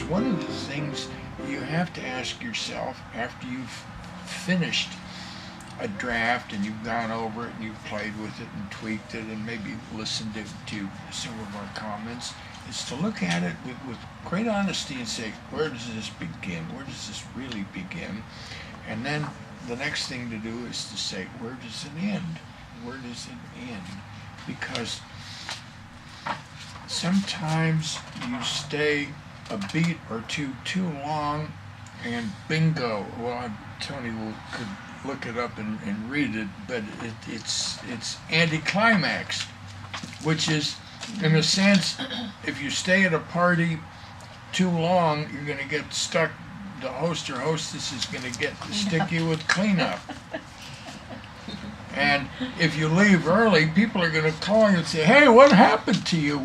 one of the things you have to ask yourself after you've finished a draft and you've gone over it and you've played with it and tweaked it and maybe listened to some of our comments, is to look at it with great honesty and say, where does this begin? Where does this really begin? And then the next thing to do is to say, where does it end? Where does it end? Because sometimes you stay a beat or two too long and bingo. Well, Tony could look it up and read it, but it's Anticlimax, which is, in a sense, if you stay at a party too long, you're going to get stuck. The host or hostess is going to stick you with cleanup. And if you leave early, people are going to call you and say, "Hey, what happened to you?"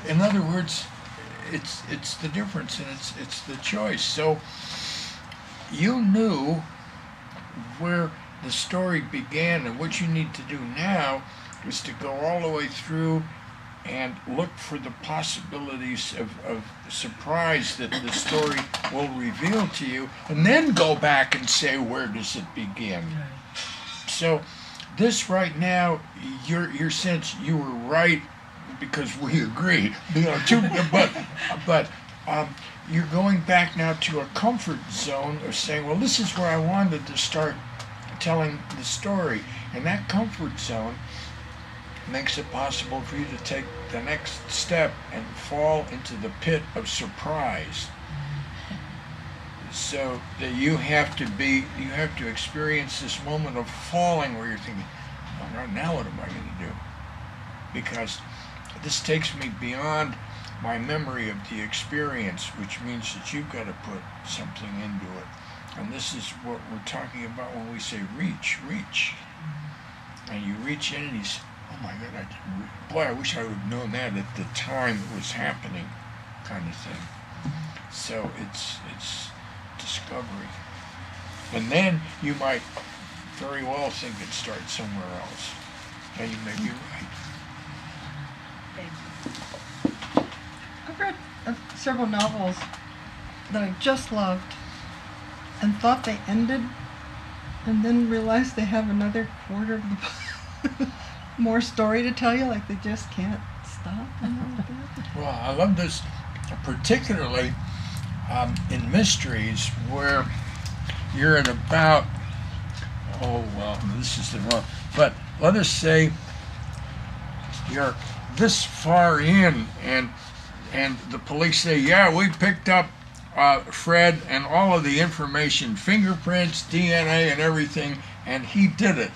In other words, it's the difference, and it's the choice. So you knew where the story began, and what you need to do now is to go all the way through and look for the possibilities of surprise that the story will reveal to you, and then go back and say, where does it begin? So this right now, your sense, you were right because we agree. But you're going back now to a comfort zone of saying, well, this is where I wanted to start telling the story. And that comfort zone makes it possible for you to take the next step and fall into the pit of surprise. So that you have to experience this moment of falling where you're thinking, oh, now what am I going to do? Because this takes me beyond my memory of the experience, which means that you've got to put something into it. And this is what we're talking about when we say reach. And you reach in and you say, oh my God, I wish I would have known that at the time it was happening, kind of thing. So it's discovery. And then you might very well think it starts somewhere else. And you may be right. I've read several novels that I just loved and thought they ended, and then realized they have another quarter of the more story to tell you, like they just can't stop. Well, I love this particularly in mysteries where you're at about, this is the wrong, but let us say you're this far in and the police say, yeah, we picked up Fred and all of the information, fingerprints, DNA and everything, and he did it.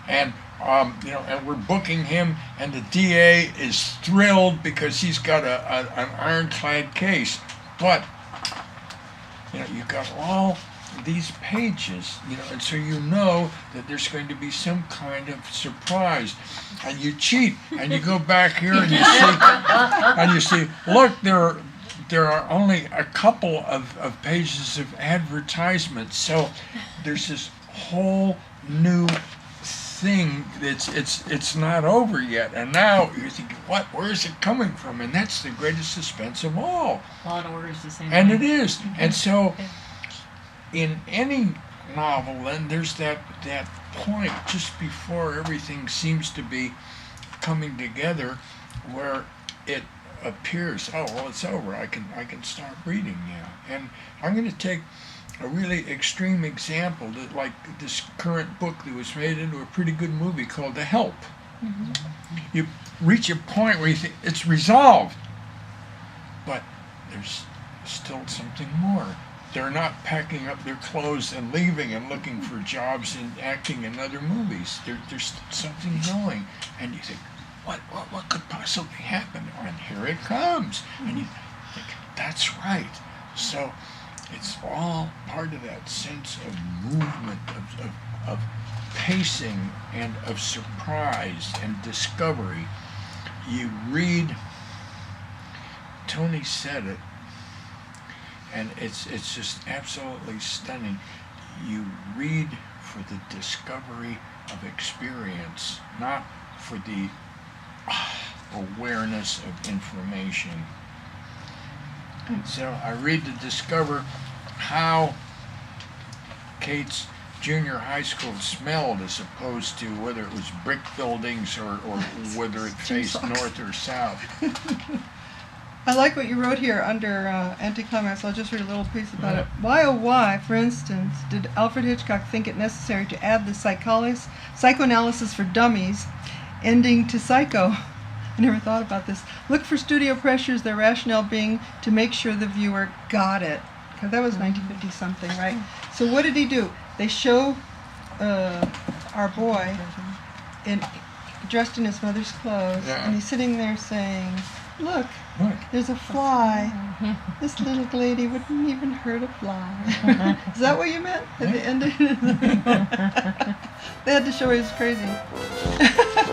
And and we're booking him, and the DA is thrilled because he's got an ironclad case. But you've got all these pages, and so you know that there's going to be some kind of surprise, and you cheat, and you go back here and you see, look, there are only a couple of pages of advertisements, so there's this whole new thing it's not over yet, and now you're thinking, where is it coming from? And that's the greatest suspense of all. Law and Order is the same and way. It is. And so in any novel, then there's that point just before everything seems to be coming together where it appears, it's over, I can start reading now. And I'm going to take a really extreme example, that like this current book that was made into a pretty good movie called The Help. Mm-hmm. You reach a point where you think it's resolved, but there's still something more. They're not packing up their clothes and leaving and looking for jobs and acting in other movies. There's something going, and you think, what could possibly happen? And here it comes, and you think, that's right. So it's all part of that sense of movement, of pacing, and of surprise and discovery. You read, Toni said it, and it's just absolutely stunning. You read for the discovery of experience, not for the awareness of information. So I read to discover how Kate's junior high school smelled as opposed to whether it was brick buildings or whether it faced north or south. I like what you wrote here under Anticlimax. I'll just read a little piece about it. Why, oh why, for instance, did Alfred Hitchcock think it necessary to add the psychoanalysis for dummies ending to psycho? I never thought about this. Look for studio pressures, their rationale being to make sure the viewer got it. 'Cause that was 1950 something, right? So what did he do? They show our boy dressed in his mother's clothes, and he's sitting there saying, look, there's a fly. This little lady wouldn't even hurt a fly. Is that what you meant? At the end they had to show he was crazy.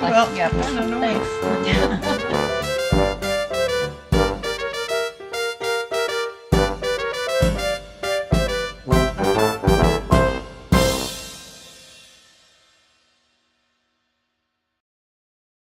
Well, Yep. I don't know. Thanks.